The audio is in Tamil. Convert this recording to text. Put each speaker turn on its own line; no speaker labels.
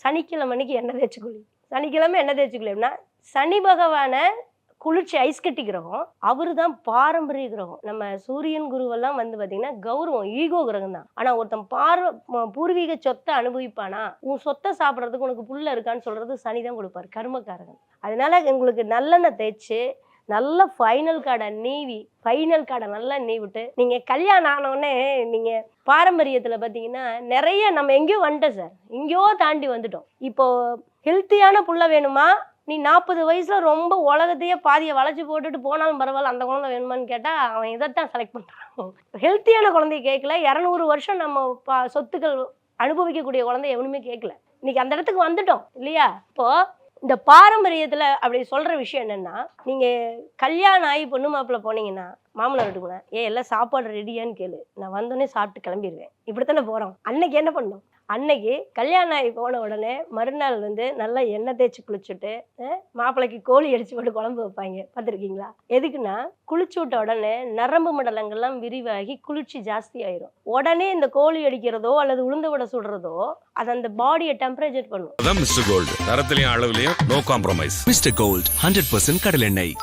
சனிக்கிழமை அன்னைக்கு எண்ணெய் தேய்ச்சி குளி. சனிக்கிழமை எண்ணெய் தேய்ச்சி குளி அப்படின்னா சனி பகவான குளிர்ச்சி ஐஸ் கட்டி கிரகம். அவரு தான் பாரம்பரிய கிரகம். நம்ம சூரியன் குருவெல்லாம் வந்து பார்த்தீங்கன்னா கௌரவம் ஈகோ கிரகம் தான். ஆனால் ஒருத்தன் பூர்வீக சொத்தை அனுபவிப்பானா, உன் சொத்தை சாப்பிட்றதுக்கு உனக்கு புள்ள இருக்கான்னு சொல்றது சனி தான் கொடுப்பாரு, கர்மக்காரகன். அதனால உங்களுக்கு நல்லெண்ணெய் தேய்ச்சி நல்ல ஃபைனல் கார்டை நல்லா நீவிட்டு நீங்கள் கல்யாணம் ஆனோடனே நீங்கள் பாரம்பரியத்தில் பார்த்தீங்கன்னா நிறைய நம்ம எங்கேயோ வந்துட்டோம் சார், எங்கேயோ தாண்டி வந்துட்டோம். இப்போ ஹெல்த்தியான புள்ள வேணுமா, நீ 40 வயசுல ரொம்ப உலகத்தையே பாதியை வளைச்சு போட்டுட்டு போனாலும் பரவாயில்ல அந்த குழந்தை வேணுமான்னு கேட்டால் அவன் இதைத்தான் செலக்ட் பண்ணுறான். ஹெல்த்தியான குழந்தைய கேட்கல, 200 வருஷம் நம்ம சொத்துக்கள் அனுபவிக்கக்கூடிய குழந்தை எவனுமே கேட்கல. இன்னைக்கு அந்த இடத்துக்கு வந்துட்டோம் இல்லையா? இப்போ இந்த பாரம்பரியத்தில் அப்படி சொல்கிற விஷயம் என்னென்னா, நீங்கள் கல்யாணம் ஆகி பொண்ணு மாப்பிள்ளை போனீங்கன்னா மாமனார் வீட்டுக்கு போனேன், எல்லாம் சாப்பாடு ரெடியான்னு கேளு, நான் வந்தோடனே சாப்பிட்டு கிளம்பிடுவேன். இப்படித்தானே போகிறோம். அன்னைக்கு என்ன பண்ணோம், அன்னைக்கு கல்யாணம் ஆகி போன உடனே மறுநாள் வந்து நல்லா எண்ணெய் தேய்ச்சி குளிச்சுட்டு மாப்பிள்ளைக்கு கோழி அடிச்சு போட்டு குழம்பு வைப்பாங்க, பார்த்துருக்கீங்களா? எதுக்குன்னா குளிச்சு விட்ட உடனே நரம்பு மண்டலங்கள்லாம் விரிவாகி குளிர்ச்சி ஜாஸ்தி ஆயிரும். உடனே இந்த கோழி அடிக்கிறதோ அல்லது உளுந்து வடை சுடுறதோ அது அந்த பாடியை டெம்பரேச்சர் பண்ணும்.
மிஸ்டர் கோல்டு தரத்திலையும் அளவுலையும் நோ காம்ப்ரமைஸ்.
மிஸ்டர் கோல்ட் 100% கடலெண்ணெய்.